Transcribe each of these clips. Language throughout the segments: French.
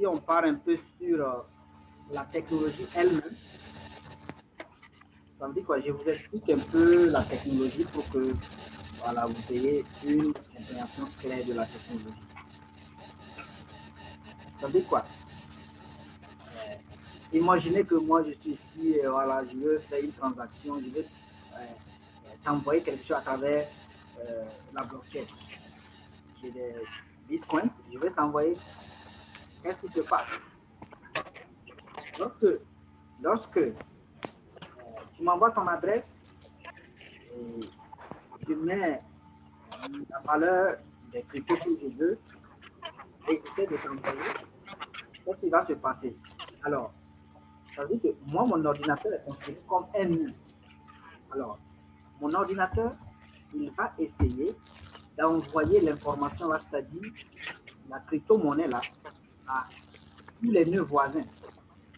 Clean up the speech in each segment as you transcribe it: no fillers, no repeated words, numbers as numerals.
si on part un peu sur la technologie elle-même, ça veut dire quoi? Je vous explique un peu la technologie pour que voilà, vous ayez une compréhension claire de la technologie. Ça veut dire quoi? Imaginez que moi je suis ici, voilà, je veux faire une transaction, je veux t'envoyer quelque chose à travers la blockchain. J'ai des bitcoins, je vais t'envoyer. Qu'est-ce qui se passe? Lorsque tu m'envoies ton adresse et je mets la valeur des cryptos que je veux et j'essaie de t'envoyer, qu'est-ce qui va se passer? Alors, ça veut dire que moi, mon ordinateur est considéré comme un nœud. Alors, mon ordinateur, il va essayer d'envoyer l'information là, c'est-à-dire la crypto-monnaie là, à tous les nœuds voisins.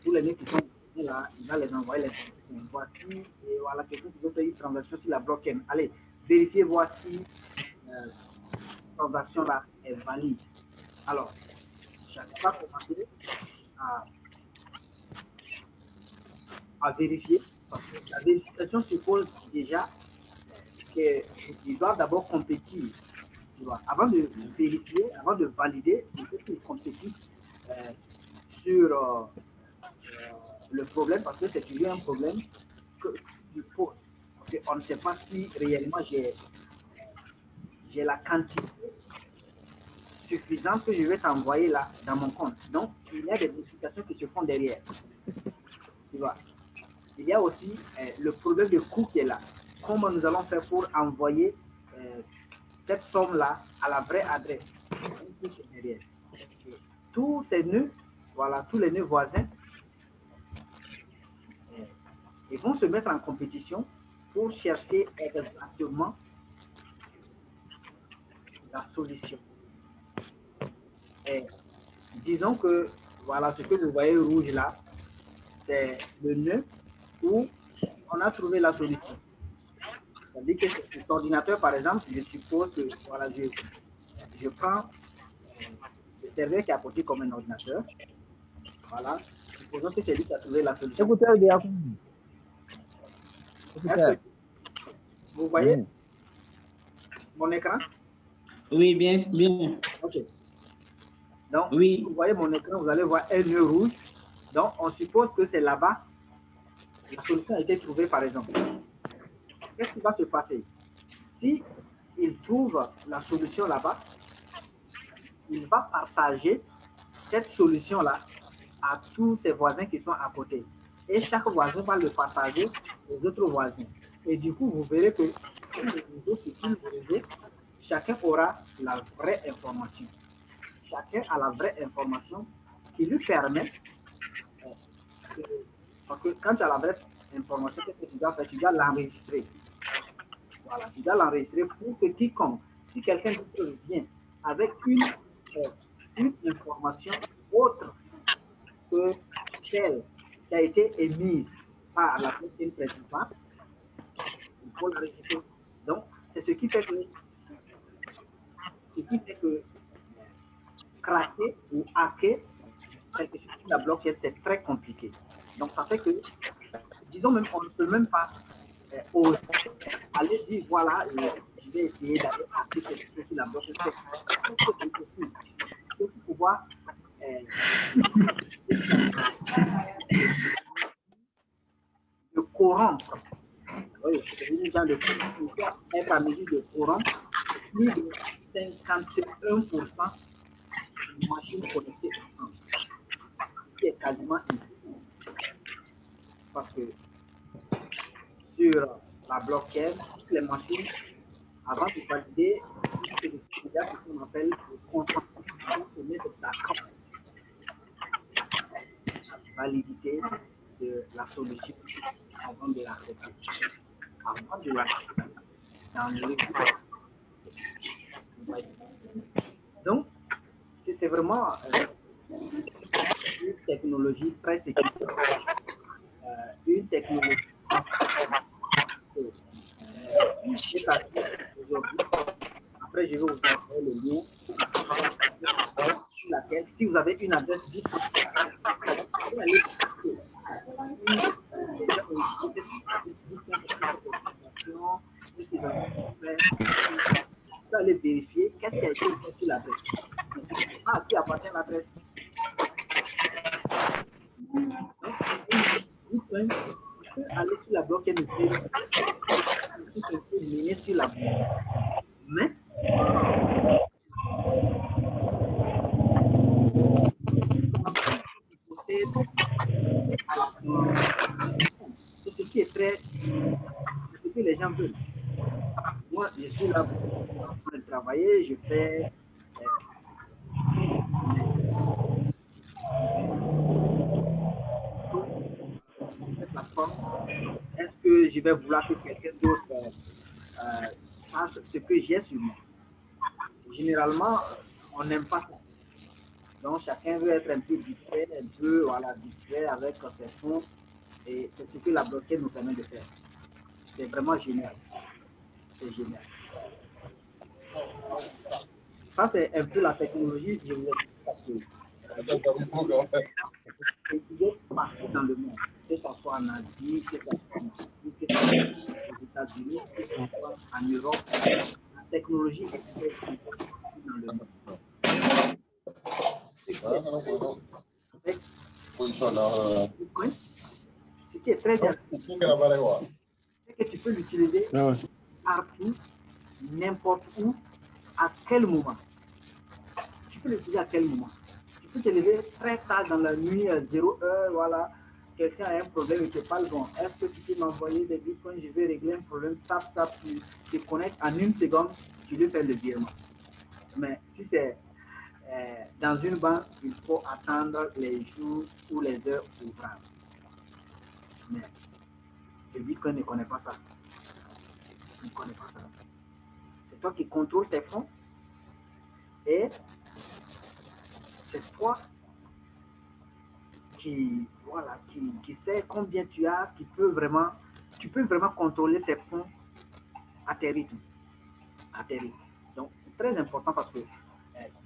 Tous les nœuds qui sont là, il va les envoyer l'information. Voici, et voilà, quelqu'un qui veut faire une transaction sur la blockchain. Allez, vérifiez, voici, cette transaction là est valide. Alors, chacun va commencer à, à vérifier, parce que la vérification suppose déjà qu'ils doivent d'abord compétir. Tu vois. Avant de vérifier, avant de valider, il faut qu'ils compétissent sur le problème, parce que c'est toujours un problème que tu poses. Parce qu'on ne sait pas si réellement j'ai la quantité suffisante que je vais t'envoyer là dans mon compte. Donc, il y a des vérifications qui se font derrière. Tu vois. Il y a aussi le problème de coût qui est là. Comment nous allons faire pour envoyer cette somme-là à la vraie adresse? Derrière. Et tous ces nœuds, voilà, tous les nœuds voisins, ils vont se mettre en compétition pour chercher exactement la solution. Et disons que, voilà, ce que vous voyez rouge là, c'est le nœud où on a trouvé la solution. C'est-à-dire que cet ordinateur, par exemple, je suppose que, voilà, je prends le serveur qui est apporté comme un ordinateur. Voilà, supposons que c'est lui qui a trouvé la solution. Est-ce que vous voyez mon écran? Oui, bien, bien. Ok. Donc, oui. Si vous voyez mon écran, vous allez voir un nœud rouge. Donc, on suppose que c'est là-bas. La solution a été trouvée, par exemple. Qu'est-ce qui va se passer? Si il trouve la solution là-bas, il va partager cette solution-là à tous ses voisins qui sont à côté. Et chaque voisin va le partager aux autres voisins. Et du coup, vous verrez que sur le réseau, chacun aura la vraie information. Chacun a la vraie information qui lui permet, parce que quand tu as la vraie information, qu'est-ce que tu dois faire? Tu dois l'enregistrer. Voilà, tu dois l'enregistrer pour que quiconque, si quelqu'un d'autre vient avec une information autre que celle qui a été émise par la personne principale, il faut l'enregistrer. Donc, c'est ce qui fait que craquer ou hacker quelque chose qui la bloqué, c'est très compliqué. Donc, ça fait que, disons même, on ne peut même pas oser aller dire, voilà, je vais essayer d'aller hacker quelque chose qui la bloqué. C'est impossible. Il faut pouvoir de corrompre. Oui, c'est une genre de corrompre, être à mesure de corrompre plus de 51% de machines connectées ensemble, ce qui est quasiment impossible. Parce que sur la blockchain, toutes les machines, avant de valider, il y a ce qu'on appelle le consensus. Donc, se mettre d'accord la validité de la solution avant de l'accepter. Avant de l'accepter dans le donc, c'est vraiment une technologie très sécuritaire, une technologie aujourd'hui. Après, je vais vous envoyer le lien sur laquelle, si vous vous avez une adresse Bitcoin, vous allez vous allez vérifier qu'est-ce qui a été fait sur l'adresse. À qui appartient l'adresse. Bitcoin, tu peux aller sur la blockchain de miner sur la blockchain. Mais c'est ce qui est très, ce que les gens veulent. Moi, je suis là en train de travailler, je fais cette plateforme. Est-ce que je vais vouloir que quelqu'un d'autre fasse ce que j'ai sur moi? Généralement, on n'aime pas ça. Donc, chacun veut être un peu discret, un peu voilà, discret avec ses fonds. Et c'est ce que la blockchain nous permet de faire. C'est vraiment génial. C'est génial. Ça, c'est un peu la technologie, je vous explique parce que c'est partout dans le monde, que ce soit en Asie, que ce soit en Afrique, que ce soit aux États-Unis, que ce soit en Europe. La technologie est partout dans le monde. Ce qui est très bien, c'est que tu peux l'utiliser partout, n'importe où, à quel moment. Tu peux l'utiliser à quel moment. Tu peux te lever très tard dans la nuit, 0 heure, voilà. Quelqu'un a un problème et te parle, bon, est-ce que tu peux m'envoyer des bitcoins, je vais régler un problème, ça, tu te connectes en une seconde, tu lui fais le virement. Mais si c'est dans une banque, il faut attendre les jours ou les heures ouvrables. Mais le bitcoin ne connaît pas ça. Il ne connaît pas ça. C'est toi qui contrôles tes fonds et c'est toi qui, voilà, qui sait combien tu as, tu peux vraiment contrôler tes fonds à tes rythmes. Donc, c'est très important parce que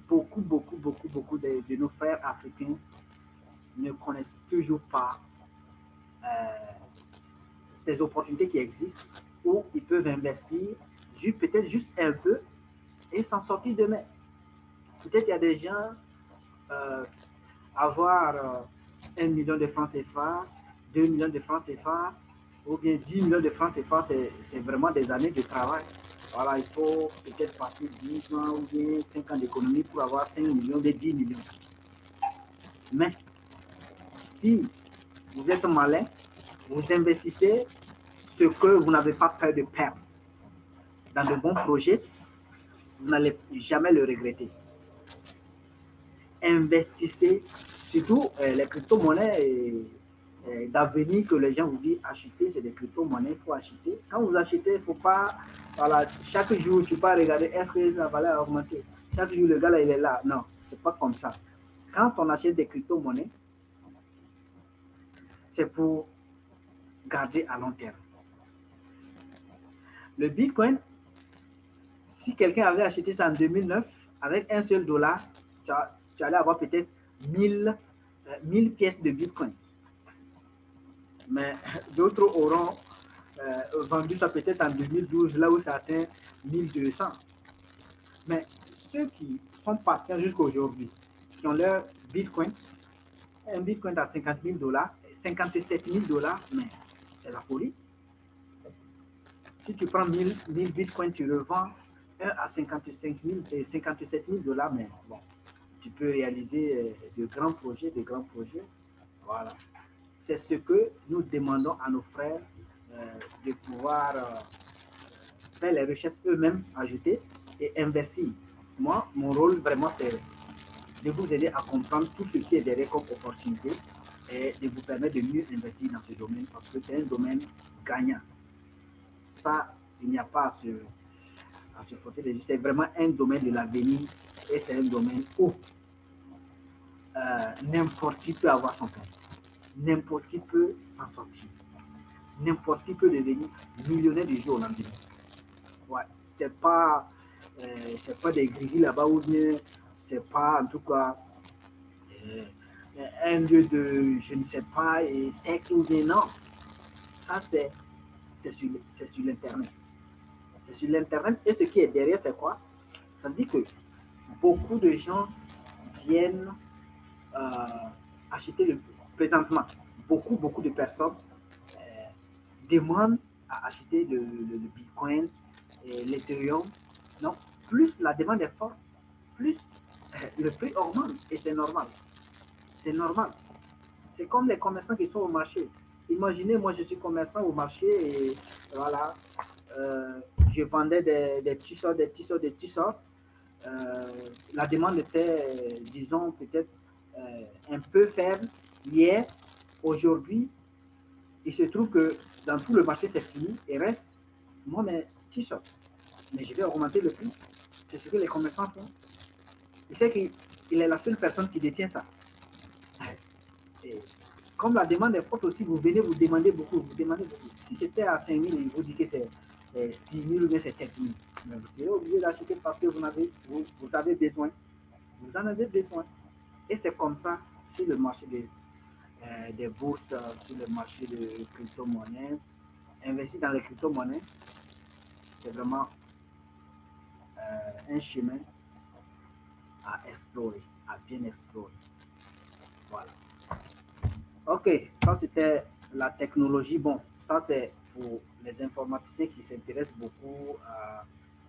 beaucoup de nos frères africains ne connaissent toujours pas ces opportunités qui existent où ils peuvent investir peut-être juste un peu et s'en sortir demain. Peut-être il y a des gens avoir 1 million de francs CFA, 2 millions de francs CFA, ou bien 10 millions de francs CFA, c'est vraiment des années de travail. Voilà, il faut peut-être passer 10 ans ou bien 5 ans d'économie pour avoir 5 millions, de 10 millions. Mais si vous êtes malin, vous investissez ce que vous n'avez pas peur de perdre dans de bons projets, vous n'allez jamais le regretter. Investissez, surtout les crypto-monnaies d'avenir que les gens vous disent acheter, c'est des crypto-monnaies, il faut acheter. Quand vous achetez, il ne faut pas, voilà, chaque jour, tu ne peux pas regarder est-ce que la valeur a augmenté. Chaque jour, le gars là, il est là. Non, ce n'est pas comme ça. Quand on achète des crypto-monnaies, c'est pour garder à long terme. Le Bitcoin, si quelqu'un avait acheté ça en 2009, avec un seul dollar, tu allais avoir peut-être 1000 pièces de Bitcoin. Mais d'autres auront vendu ça peut-être en 2012, là où ça atteint 1200. Mais ceux qui sont patients jusqu'à aujourd'hui, qui ont leur Bitcoin, un Bitcoin à 50 000 $, 57 000 $, mais c'est la folie. Si tu prends 1000 Bitcoins, tu revends un à 55 000 et 57 000 $, mais bon, tu peux réaliser de grands projets. Voilà. C'est ce que nous demandons à nos frères de pouvoir faire les recherches eux-mêmes, ajouter et investir. Moi, mon rôle vraiment, c'est de vous aider à comprendre tout ce qui est derrière comme opportunité et de vous permettre de mieux investir dans ce domaine parce que c'est un domaine gagnant. Ça, il n'y a pas à se frotter les yeux. C'est vraiment un domaine de l'avenir et c'est un domaine où n'importe qui peut avoir son temps. N'importe qui peut s'en sortir. N'importe qui peut devenir millionnaire du jour au lendemain. Ouais, c'est pas des grilles là-bas ou bien c'est pas en tout cas un lieu de, je ne sais pas, et siècle ou bien non. Ça, c'est sur l'Internet. C'est sur l'Internet. Et ce qui est derrière, c'est quoi? Ça veut dire que beaucoup de gens viennent euh, acheter présentement. Beaucoup de personnes demandent à acheter le Bitcoin et l'Ethereum. Non, plus la demande est forte, plus le prix augmente. Et c'est normal. C'est normal. C'est comme les commerçants qui sont au marché. Imaginez, moi je suis commerçant au marché et voilà, je vendais des t-shirts, des t-shirts. La demande était, disons, peut-être un peu faible hier. Aujourd'hui, il se trouve que dans tout le marché, c'est fini. Il reste, moi, mes t-shirts. Mais je vais augmenter le prix. C'est ce que les commerçants font. Il sait qu'il est la seule personne qui détient ça. Et comme la demande est forte aussi, vous venez vous demandez beaucoup, vous demandez beaucoup. Si c'était à 5 000, il vous dit que c'est 6 000 ou bien c'est 7 000. Mais vous serez obligé d'acheter parce que vous avez besoin. Vous en avez besoin. Et c'est comme ça sur le marché des bourses, sur le marché de crypto-monnaies. Investir dans les crypto-monnaies, c'est vraiment un chemin à explorer, à bien explorer. Voilà. Ok, ça c'était la technologie. Bon, ça c'est pour les informaticiens qui s'intéressent beaucoup à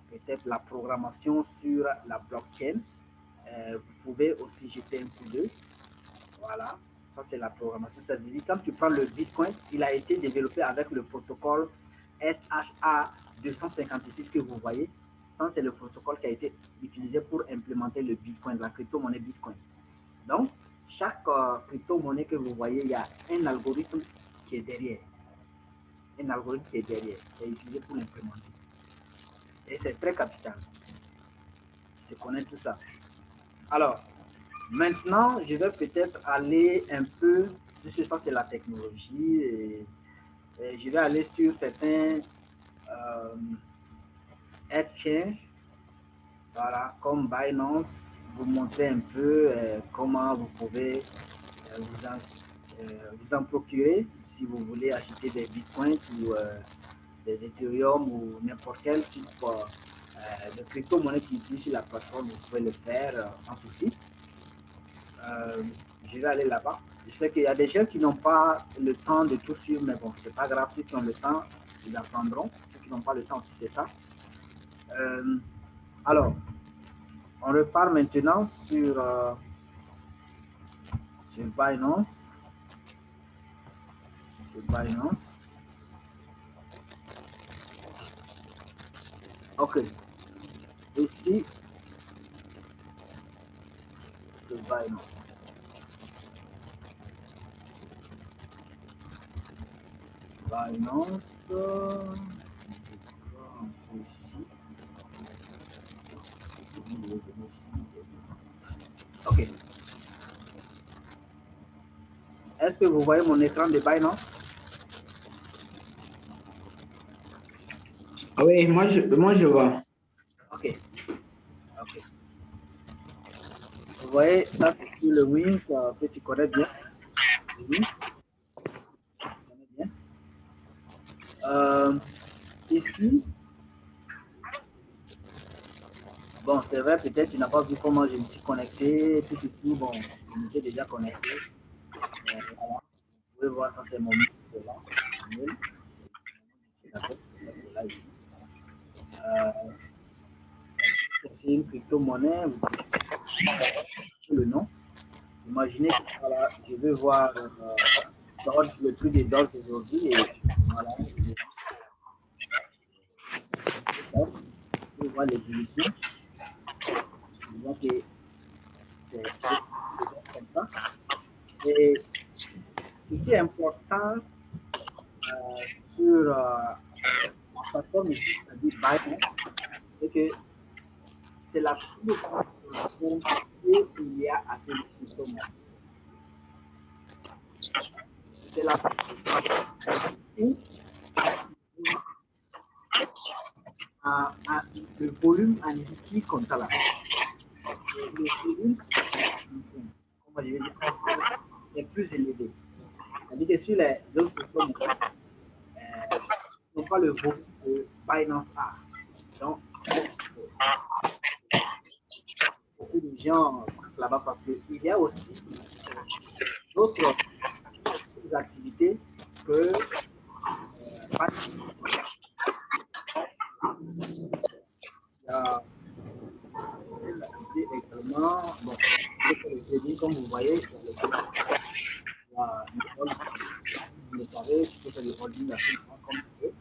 peut-être la programmation sur la blockchain. Vous pouvez aussi jeter un coup d'œil. Voilà, ça c'est la programmation. Ça veut dire quand tu prends le Bitcoin, il a été développé avec le protocole SHA-256 que vous voyez. Ça c'est le protocole qui a été utilisé pour implémenter le Bitcoin, la crypto-monnaie Bitcoin. Donc, chaque crypto-monnaie que vous voyez, il y a un algorithme qui est derrière. Un algorithme qui est derrière, qui est utilisé pour l'implémenter. Et c'est très capital. Je connais tout ça. Alors, maintenant, je vais peut-être aller un peu, puisque ça c'est la technologie, et je vais aller sur certains exchanges, voilà, comme Binance, vous montrer un peu comment vous pouvez vous en procurer si vous voulez acheter des bitcoins ou des Ethereum ou n'importe quel type de crypto-monnaie qui utilise sur la plateforme, vous pouvez le faire sans souci. Je vais aller là-bas. Je sais qu'il y a des gens qui n'ont pas le temps de tout suivre, mais bon, c'est pas grave. Ceux qui ont le temps, ils apprendront. Ceux qui n'ont pas le temps aussi, c'est ça. Alors, on repart maintenant sur Binance. Sur Binance. Ok. Ici, sur Binance. Binance. Ici. Ok. Est-ce que vous voyez mon écran de Binance? Oui, moi je vois. Ok. Ok. Vous voyez, ça c'est sur le Wink que tu connais bien. Le Wink, tu connais bien. Ici, bon, c'est vrai, peut-être tu n'as pas vu comment je me suis connecté, tout, bon, je me suis déjà connecté. Voilà. Vous pouvez voir, ça c'est mon mail là. Là, ici. C'est une crypto-monnaie, le nom. Imaginez que voilà, je vais voir le prix des dollars aujourd'hui et voilà. Je vais voir l'évolution. Je vois que c'est comme ça. Et ce qui est important sur la plateforme ici, c'est-à-dire Binance, c'est que c'est la plus grande plateforme où il y a assez de crypto-monnaies. C'est la plateforme où le volume en liquide comme ça là. Le volume, comment je vais dire, est plus élevé. C'est-à-dire que sur les autres plateformes, n'ont pas le volume que Binance a. Donc, beaucoup de gens partent là-bas parce qu'il y a aussi d'autres activités que il y a une activité également, bon, le trading, comme vous voyez, vous le savez, tu peux faire le holding absolument comme tu veux.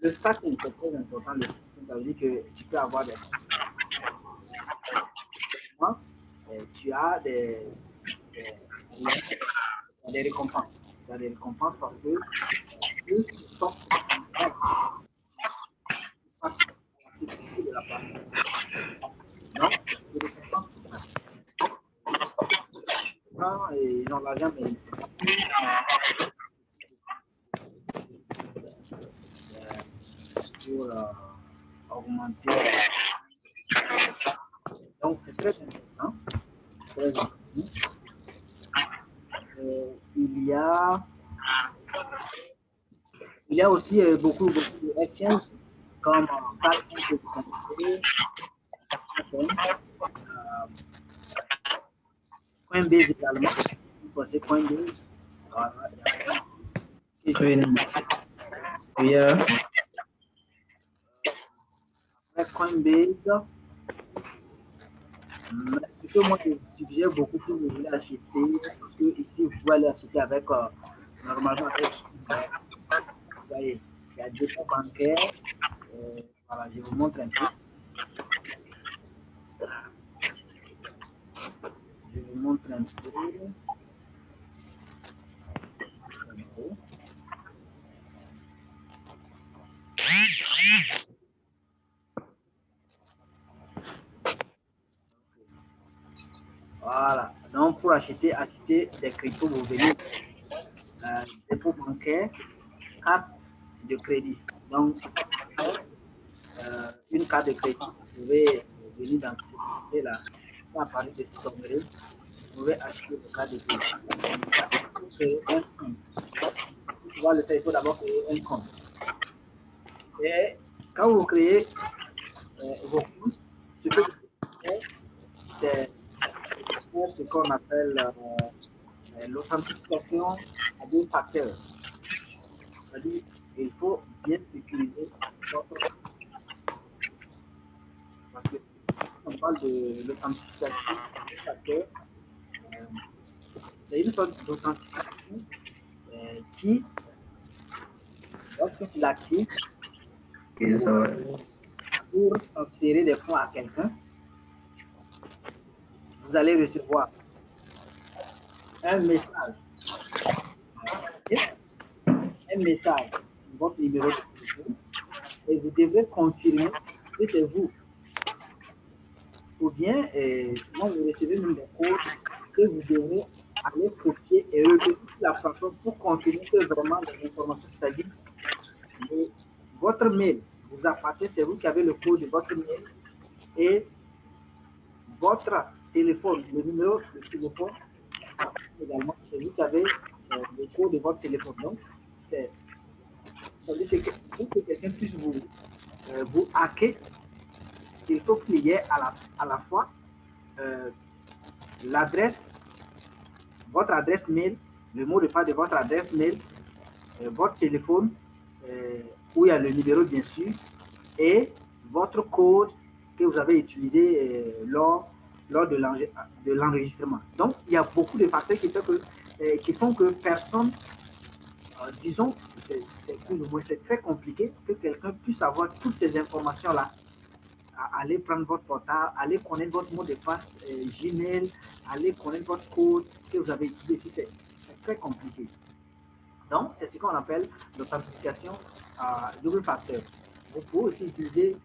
Le stacking, c'est très important. Le stacking, ça veut dire que tu peux avoir des tu as des récompenses. Tu as des récompenses parce que plus tu sors la sécurité de la plateforme. Donc, les récompenses et ils ont l'argent, mais pour augmenter. Donc, c'est très important. Très important. Il y a aussi beaucoup de exchanges comme Kraken que vous connaissez, Coinbase également. Vous connaissez Coinbase. Voilà, Coinbase. Ce que moi je suggère beaucoup si vous voulez acheter, parce que ici vous pouvez aller acheter avec normalement avec vous voyez, il y a des dépôt bancaires. Voilà, je vous montre un peu. Je vous montre un peu. Voilà. Donc, pour acheter des cryptos, vous venez dépôt bancaire, carte de crédit. Donc, une carte de crédit, vous pouvez venir dans ce là à partir de ce sommeil, vous pouvez acheter une carte de crédit. Pour créer un compte. Pour pouvoir le faire, il faut d'abord créer un compte. Et quand vous créez vos comptes, ce que vous faites, c'est ce qu'on appelle l'authentification à deux facteurs. C'est-à-dire qu'il faut bien sécuriser votre compte. Parce que on parle de l'authentification à deux facteurs, c'est une sorte d'authentification qui, lorsque tu l'actives, pour transférer des fonds à quelqu'un, vous allez recevoir un message, votre numéro de téléphone, et vous devrez confirmer que c'est vous. Ou bien, sinon vous recevez même des codes que vous devrez aller copier et revenir sur la plateforme pour confirmer que vraiment les informations, c'est-à-dire votre mail vous appartient, c'est vous qui avez le code de votre mail et votre téléphone, le numéro de téléphone également, c'est vous qui avez le code de votre téléphone. Donc, ça veut dire que pour que quelqu'un puisse vous hacker, il faut qu'il y ait à la fois l'adresse, votre adresse mail, le mot de passe de votre adresse mail, votre téléphone, où il y a le numéro bien sûr, et votre code que vous avez utilisé lors de l'enregistrement. Donc, il y a beaucoup de facteurs qui font que personne, disons, c'est très compliqué que quelqu'un puisse avoir toutes ces informations-là. Aller prendre votre portable, aller connaître votre mot de passe Gmail, aller connaître votre code que vous avez utilisé. C'est très compliqué. Donc, c'est ce qu'on appelle l'authentification à double facteur. Vous pouvez aussi utiliser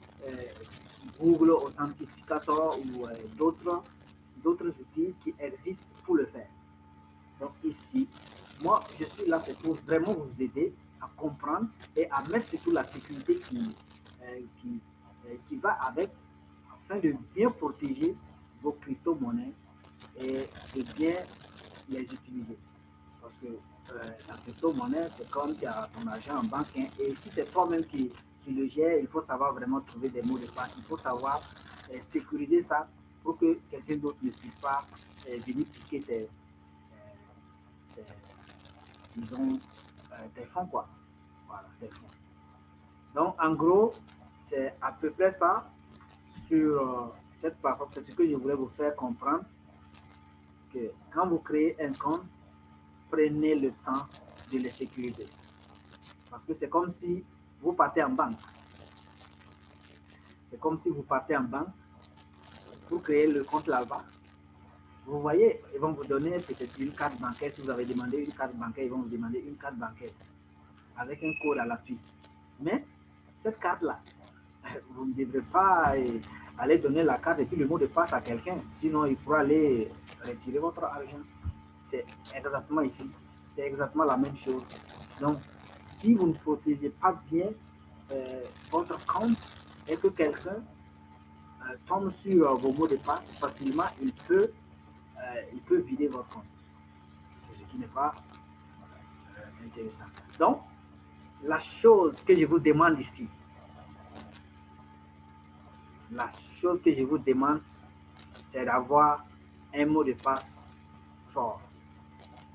Google Authenticator ou d'autres outils qui existent pour le faire. Donc ici, moi, je suis là pour vraiment vous aider à comprendre et à mettre surtout la sécurité qui va avec, afin de bien protéger vos crypto-monnaies et de bien les utiliser. Parce que la crypto-monnaie, c'est comme tu as ton argent en banque, hein, et si c'est toi-même qui le gère, il faut savoir vraiment trouver des mots de passe. Il faut savoir sécuriser ça pour que quelqu'un d'autre ne puisse pas venir piquer tes, disons, tes fonds, quoi. Voilà, tes fonds. Donc, en gros, c'est à peu près ça sur cette plateforme. C'est ce que je voulais vous faire comprendre, que quand vous créez un compte, prenez le temps de le sécuriser. Parce que c'est comme si vous partez en banque. C'est comme si vous partez en banque pour créer le compte là-bas. Vous voyez, ils vont vous donner peut-être une carte bancaire. Si vous avez demandé une carte bancaire, ils vont vous demander une carte bancaire avec un code à l'appui. Mais cette carte-là, vous ne devrez pas aller donner la carte et puis le mot de passe à quelqu'un. Sinon, il pourra aller retirer votre argent. C'est exactement ici. C'est exactement la même chose. Donc, si vous ne protégez pas bien votre compte et que quelqu'un tombe sur vos mots de passe facilement, il peut vider votre compte. C'est ce qui n'est pas intéressant. Donc, la chose que je vous demande ici, la chose que je vous demande, c'est d'avoir un mot de passe fort.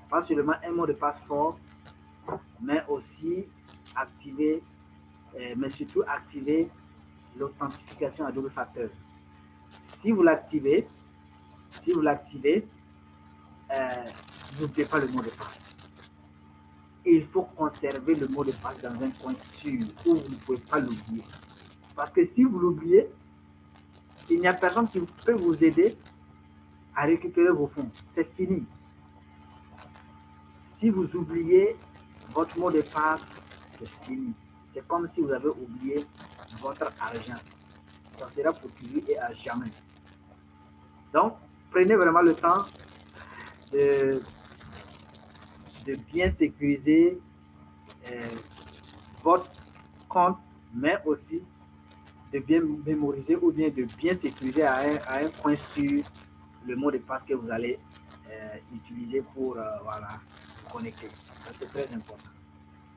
Pas seulement un mot de passe fort, mais aussi activer, mais surtout activer l'authentification à double facteur. Si vous l'activez, si vous l'activez, n'oubliez pas le mot de passe. Il faut conserver le mot de passe dans un coin sûr où vous ne pouvez pas l'oublier. Parce que si vous l'oubliez, il n'y a personne qui peut vous aider à récupérer vos fonds. C'est fini. Si vous oubliez votre mot de passe, c'est fini. C'est comme si vous avez oublié votre argent. Ça sera pour toujours et à jamais. Donc, prenez vraiment le temps de bien sécuriser votre compte, mais aussi de bien mémoriser ou bien de bien sécuriser à un coin sûr le mot de passe que vous allez utiliser pour voilà, vous connecter. C'est très important.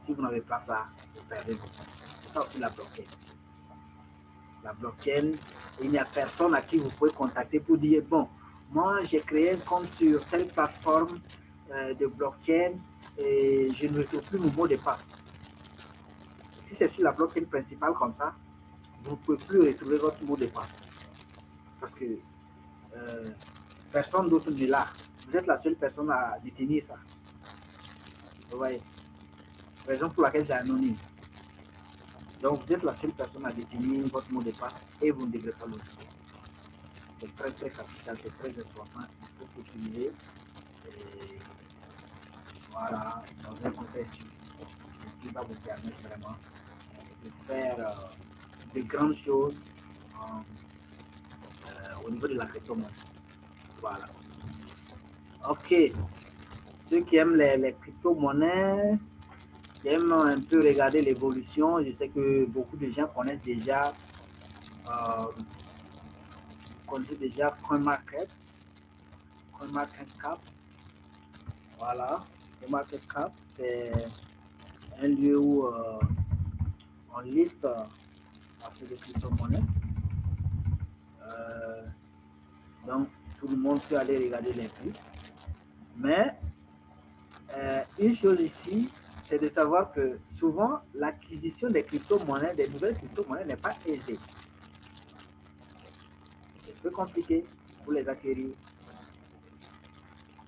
Si vous n'avez pas ça, vous perdez vos fonds. C'est ça aussi la blockchain. La blockchain, il n'y a personne à qui vous pouvez contacter pour dire, bon, moi j'ai créé un compte sur telle plateforme de blockchain et je ne retrouve plus mon mot de passe. Si c'est sur la blockchain principale comme ça, vous ne pouvez plus retrouver votre mot de passe. Parce que personne d'autre n'est là. Vous êtes la seule personne à détenir ça. Vous voyez? Raison pour laquelle c'est anonyme. Donc vous êtes la seule personne à détenir votre mot de passe et vous ne devrez pas l'oublier. C'est très très capital, c'est très important. Il faut s'utiliser. Et voilà, dans un contexte qui va vous permettre vraiment de faire de grandes choses au niveau de la crypto-monnaie. Voilà. Ok. Ceux qui aiment les crypto-monnaies, qui aiment un peu regarder l'évolution, je sais que beaucoup de gens connaissent déjà CoinMarket Cap. Voilà. CoinMarket Cap, c'est un lieu où on liste assez de crypto-monnaies. Donc, tout le monde peut aller regarder les prix. Mais une chose ici, c'est de savoir que souvent, l'acquisition des crypto-monnaies, des nouvelles crypto-monnaies n'est pas aisée. C'est peu compliqué pour les acquérir.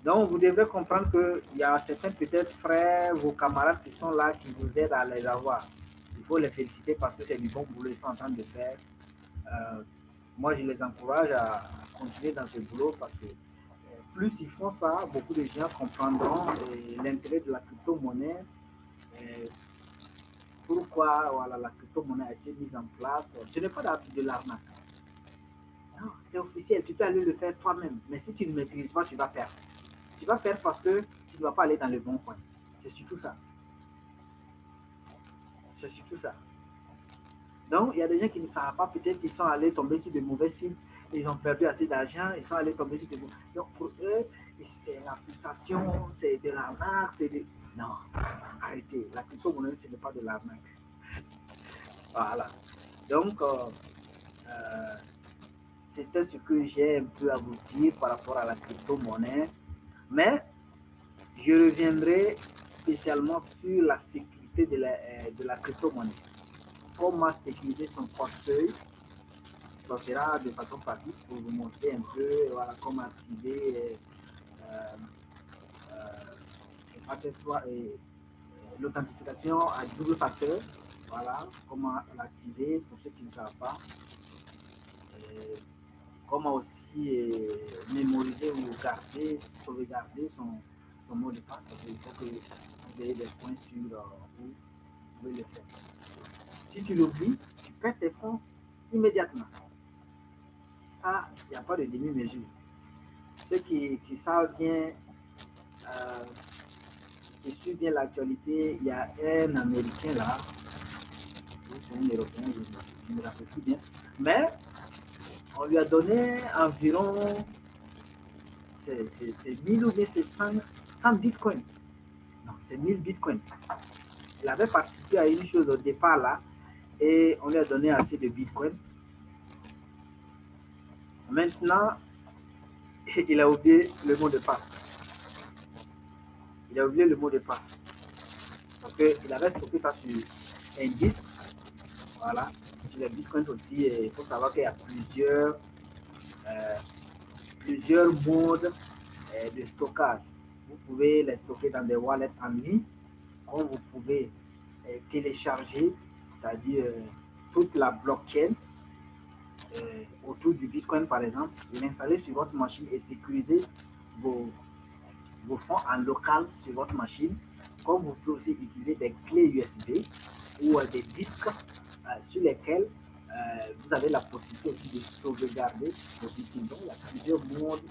Donc, vous devez comprendre qu'il y a certains peut-être frères, vos camarades qui sont là, qui vous aident à les avoir. Il faut les féliciter parce que c'est du bon boulot qu'ils sont en train de faire. Moi, je les encourage à continuer dans ce boulot parce que plus ils font ça, beaucoup de gens comprendront l'intérêt de la crypto-monnaie, pourquoi voilà, la crypto-monnaie a été mise en place. Ce n'est pas de l'arnaque. Non, c'est officiel, tu peux aller le faire toi-même. Mais si tu ne maîtrises pas, tu vas perdre. Tu vas perdre parce que tu ne vas pas aller dans le bon coin. C'est surtout ça. C'est surtout ça. Donc, il y a des gens qui ne savent pas, peut-être qu'ils sont allés tomber sur de mauvais sites ils ont perdu assez d'argent, ils sont allés tomber sur des... Donc pour eux, c'est la frustration, c'est de l'arnaque, c'est de... Non, arrêtez, la crypto-monnaie, ce n'est pas de l'arnaque. Voilà. Donc, c'était ce que j'ai un peu à vous dire par rapport à la crypto-monnaie. Mais je reviendrai spécialement sur la sécurité de la crypto-monnaie. Comment sécuriser son portefeuille. Ça sera de façon pratique pour vous montrer un peu voilà, comment activer l'authentification à double facteur. Voilà, comment l'activer pour ceux qui ne savent pas. Comment aussi mémoriser ou garder, sauvegarder son mot de passe parce qu'il faut que vous ayez des points sur où vous pouvez le faire. Si tu l'oublies, tu perds tes fonds immédiatement. Ça, il n'y a pas de demi-mesure. Ceux qui savent bien, qui suivent bien l'actualité, il y a un Américain là, c'est un Européen, je ne me rappelle plus bien, mais on lui a donné environ, c'est 1000 ou bien c'est 100 bitcoins. Non, c'est 1000 bitcoins. Il avait participé à une chose au départ là, et on lui a donné assez de bitcoins. Maintenant, il a oublié le mot de passe. Il a oublié le mot de passe. Parce qu'il avait stocké ça sur un disque. Voilà. Sur les bitcoins aussi, il faut savoir qu'il y a plusieurs modes de stockage. Vous pouvez les stocker dans des wallets en ligne, comme vous pouvez télécharger, c'est-à-dire toute la blockchain autour du Bitcoin, par exemple, l'installer sur votre machine et sécuriser vos fonds en local sur votre machine. Comme vous pouvez aussi utiliser des clés USB ou des disques sur lesquels vous avez la possibilité aussi de sauvegarder vos bitcoins. Donc, il y a plusieurs modes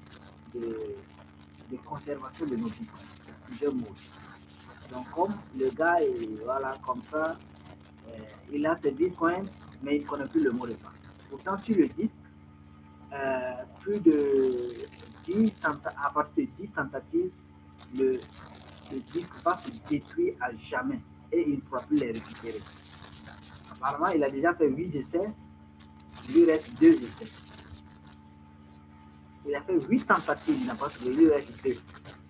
de conservation de nos bitcoins. Plusieurs modes. Donc, comme le gars est voilà, comme ça, il a ses bitcoins, mais il ne connaît plus le mot de passe. Pourtant, sur le disque, plus de 10 à partir de 10 tentatives, le disque va se détruire à jamais et il ne pourra plus les récupérer. Apparemment, il a déjà fait 8 essais, il lui reste 2 essais. Il a fait 8 tentatives, il n'a pas trouvé, il lui reste 2.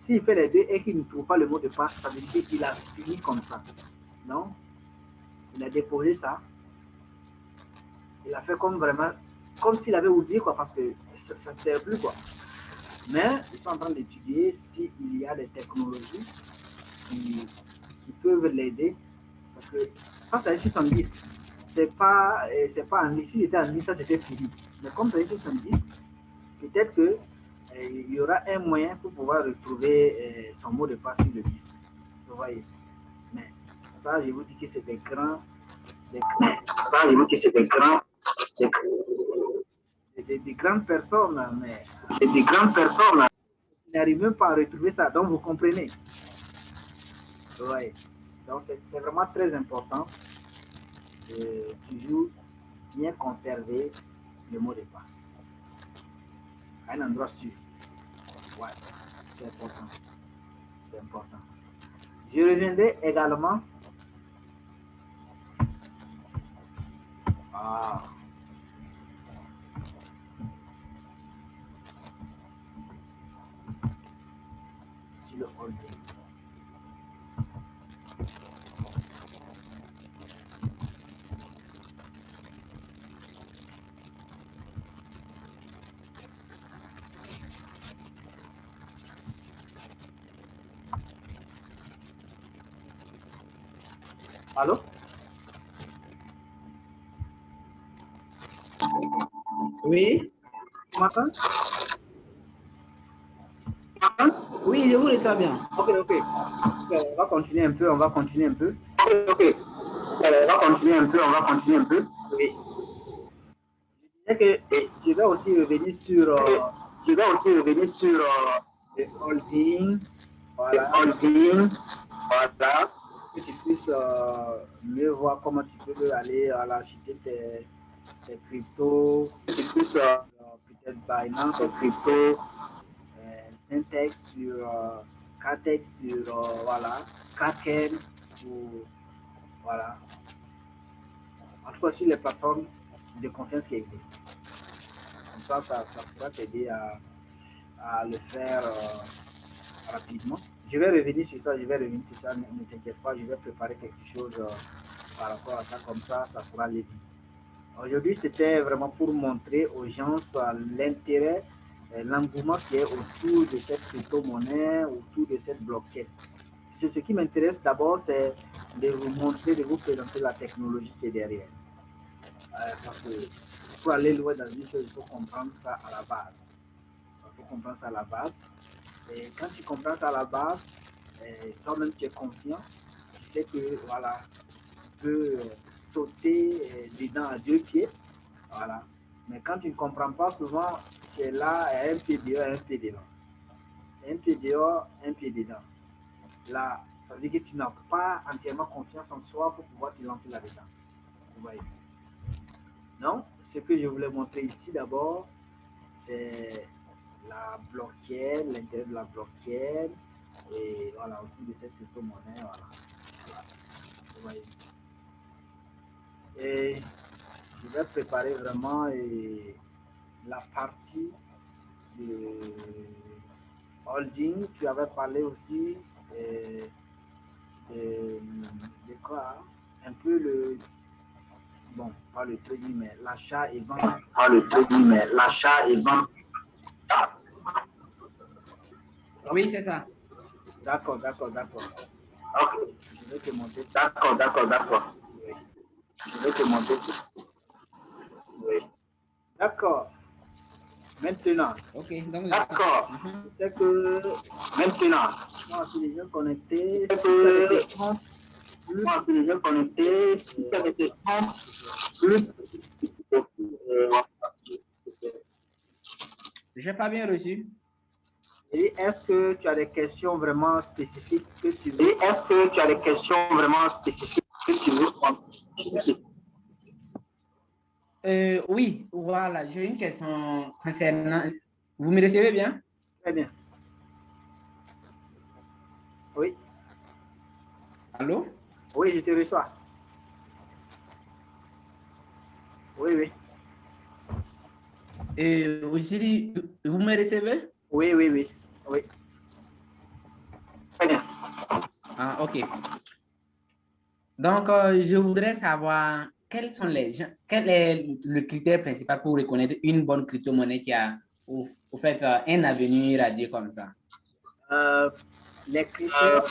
S'il fait les 2 et qu'il ne trouve pas le mot de passe, ça veut dire qu'il a fini comme ça. Non? Il a déposé ça. Il a fait comme vraiment, comme s'il avait oublié, quoi, parce que ça ne sert plus, quoi. Mais ils sont en train d'étudier s'il y a des technologies qui peuvent l'aider. Parce que quand ça est sur son disque, c'est pas en ligne. Si c'était en ligne, ça c'était fini. Mais comme ça est sur son disque, peut-être qu'il y aura un moyen pour pouvoir retrouver son mot de passe sur le disque. Vous voyez. Mais ça, je vous dis que c'est des grands. Ça, je vous dis que c'est des grands. Des grandes personnes, mais des grandes personnes qui n'arrivent même pas à retrouver ça. Donc, vous comprenez. Ouais. Donc, c'est vraiment très important de toujours bien conserver le mot de passe à un endroit sûr. Ouais, c'est important. C'est important. Je reviendrai également. Sur le holding. Allô? Oui. Tu m'entends? Oui, je vous le sais bien. Ok. On va continuer un peu, Ok. On va continuer un peu. Oui. Je disais que je vais aussi revenir sur le holding. Voilà. Que tu puisses mieux voir comment tu peux aller acheter tes cryptos, peut-être peut-être Binance, crypto, Syntex sur Catex sur voilà, Kraken, ou voilà. En tout cas, sur les plateformes de confiance qui existent. Comme ça pourra t'aider à le faire rapidement. Je vais revenir sur ça, ne t'inquiète pas, je vais préparer quelque chose par rapport à ça, comme ça pourra aller vite. Aujourd'hui, c'était vraiment pour montrer aux gens l'intérêt, l'engouement qui est autour de cette crypto-monnaie, autour de cette blockchain. Ce qui m'intéresse d'abord, c'est de vous montrer, de vous présenter la technologie qui est derrière. Parce que pour aller loin dans une chose, il faut comprendre ça à la base. Il faut comprendre ça à la base. Et quand tu comprends ça à la base, toi-même tu es confiant, tu sais que voilà, tu peux sauter dedans à 2 pieds. Voilà. Mais quand tu ne comprends pas, souvent, tu es là, un pied dehors, un pied dedans. Un pied dehors, un pied dedans. Là, ça veut dire que tu n'as pas entièrement confiance en soi pour pouvoir te lancer là-dedans. Vous voyez. Donc, ce que je voulais montrer ici d'abord, c'est la blockchain, l'intérêt de la blockchain, et voilà, autour de cette crypto-monnaie, voilà. Vous voyez. Et je vais préparer vraiment la partie de holding. Tu avais parlé aussi de quoi? Un peu le, bon, pas le trading, mais l'achat et vente. Pas le trading, mais l'achat et vente. Oui, c'est ça. D'accord. Okay. Je vais te montrer. D'accord. Oui. Je vais te montrer. Oui. D'accord. Maintenant. Ok, donc d'accord. C'est que maintenant, moi, si les gens connectés, c'est que moi, si les gens connectés, si tu as des questions, je n'ai pas bien reçu. Et est-ce que tu as des questions vraiment spécifiques que tu veux? Et est-ce que tu as des questions vraiment spécifiques que tu veux? Oui, voilà, j'ai une question concernant. Vous me recevez bien? Très bien. Oui. Allô? Oui, je te reçois. Oui. Aussi, vous me recevez? Oui. Très bien. Ah, ok. Donc, je voudrais savoir quel est le critère principal pour reconnaître une bonne crypto-monnaie qui a, au fait, un avenir radieux comme ça? Les critères.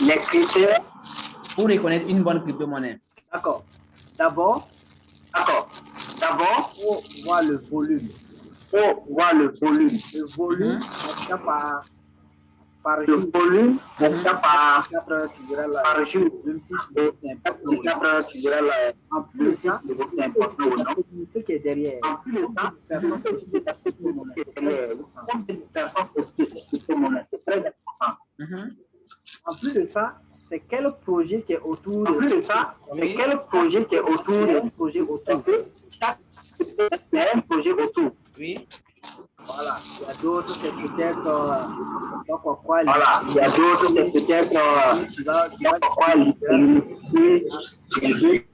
Les critères pour reconnaître une bonne crypto-monnaie. D'accord. D'abord, D'abord, il faut voir le volume. Le volume, par jour. Le volume, par 4 heures, tu diras là. par jour. Même si c'est important. 4 heures, tu diras là. En plus de ça, c'est important ou la non? communauté qui est derrière. En plus de ça, Personne qui utilise cette crypto-monnaie. C'est très important. Combien de personnes utilisent cette crypto-monnaie? C'est très important. En plus de ça, c'est quel projet qui est autour de. En plus de ça, c'est quel projet qui est autour de. Un projet autour. Chaque il y a un projet autour. Oui. Voilà. Il y a d'autres, c'est peut-être. Voilà. Il y a d'autres, c'est peut-être. Tu vas pourquoi l'utiliser.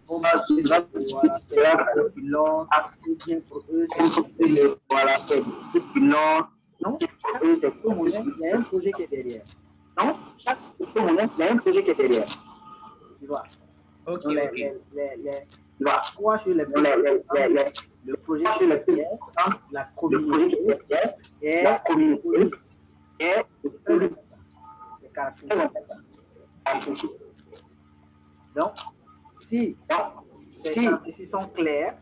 voilà, c'est pilote, ou bien pour eux, c'est voilà, c'est du pilote. non, Pour eux, c'est tout. il y a un projet qui est derrière. Non, chaque crypto-monnaie, il y a un projet qui est derrière. Tu vois. Ok, donc, ok. Tu vois. Quoi sur le projet qui est derrière, la communauté et la communauté et les caractéristiques. Donc, si ces caractéristiques sont claires,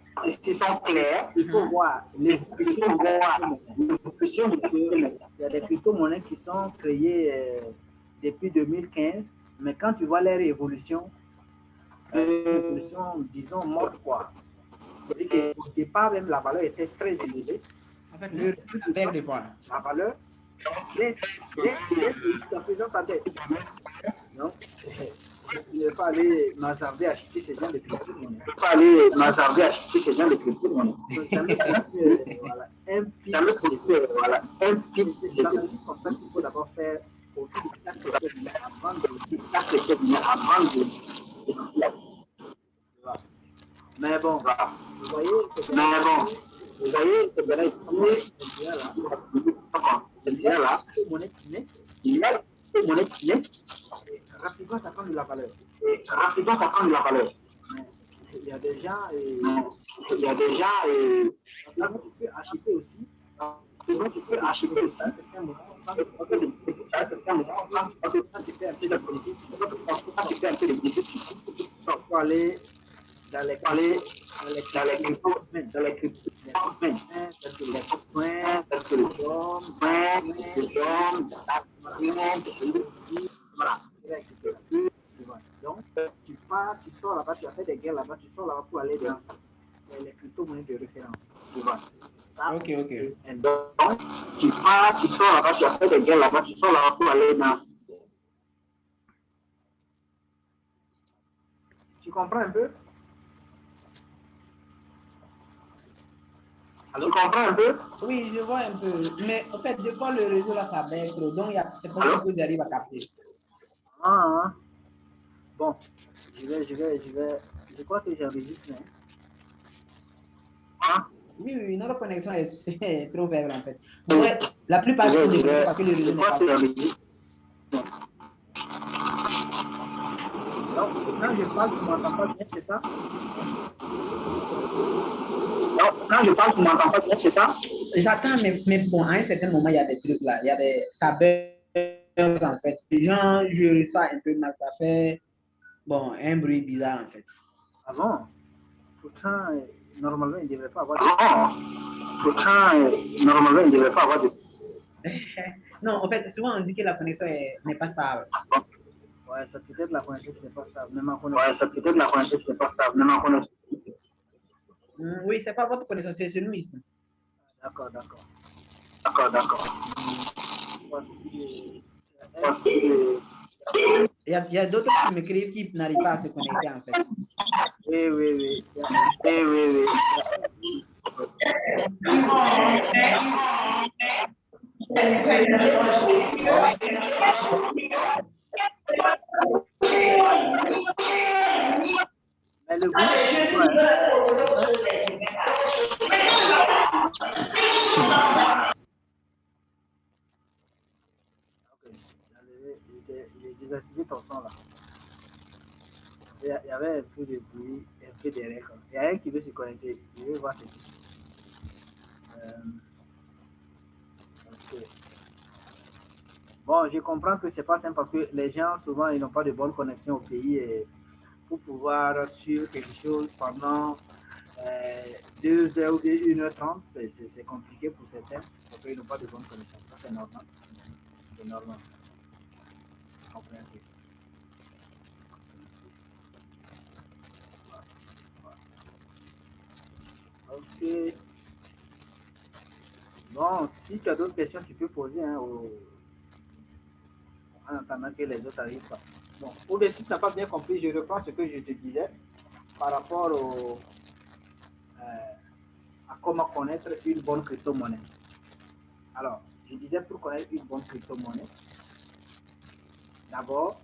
il faut voir l'évolution de il y a des crypto-monnaies qui sont créées depuis 2015, mais quand tu vois leur évolution, disons, morte quoi. C'est-à-dire qu'au départ, même la valeur était très élevée. En fait, la valeur baisse. Jusqu'à présent, ça baisse. Donc, il ne faut pas aller m'hasarder à acheter ces gens de crypto-monnaie. Il ne faut pas aller m'hasarder à acheter ces gens de crypto-monnaie. Voilà, un pile. Voilà, un pile. C'est comme ça qu'il faut d'abord faire autour de chaque crypto-monnaie avant de Mais bon, vous voyez, c'est bien là, monnaie qui naît. Rapidement, ça prend de la valeur. Il y a des gens, tu peux acheter aussi. Tu peux acheter aussi. Pour aller dans les donc, tu pars, tu sors là-bas, tu as fait des guerres là-bas, tu sors là-bas pour aller dans les crypto-monnaies de référence. Ça, ok. Donc, tu pars, tu sors là-bas, tu as fait des guerres là-bas, tu sors là-bas pour aller dans. Tu comprends un peu? Alors, tu comprends un peu? Oui, je vois un peu. Mais en fait, des fois, le réseau là, ça baisse trop. Donc, c'est pas ce que j'arrive à capter. Bon, je crois que j'enregistre. Oui, notre connexion est trop faible en fait. Bon, ouais, la plupart du temps, parce que le réseau n'est pas faible. Donc, quand je parle, tu ne m'entends pas bien, c'est ça? Quand je parle, tu ne m'entends pas bien, c'est ça? J'attends, mais bon, à un certain moment, il y a des trucs là. Il y a des. Ça baisse en fait. Les gens, je reçois un peu mal. Ça fait. Bon, un bruit bizarre en fait. Ah bon? Pourtant, normalement, il ne devrait pas avoir de. Non, en fait, souvent on dit que la connexion n'est pas stable. Ouais, ça peut être la connexion qui n'est pas stable. Oui, c'est pas votre connexion, c'est celui ici. D'accord. Il y a d'autres qui m'écrivent qui n'arrivent pas à se connecter en fait. Oui. Mais le groupe, j'ai désactivé ton son là. Il y avait un peu de bruit, un peu derrière. Il y a un qui veut se connecter. Je vais voir ce qui. Bon, je comprends que c'est pas simple parce que les gens, souvent, ils n'ont pas de bonne connexion au pays et pour pouvoir suivre quelque chose pendant 2 heures ou 1h30, c'est compliqué pour certains parce qu'ils n'ont pas de bonne connexion. Ça, c'est normal. C'est normal. Compréhensible. Ok. Bon, si tu as d'autres questions, tu peux poser en attendant que les autres arrivent. Bon, pour si tu n'as pas bien compris, je reprends ce que je te disais par rapport à comment connaître une bonne crypto-monnaie. Alors, je disais pour connaître une bonne crypto-monnaie, d'abord,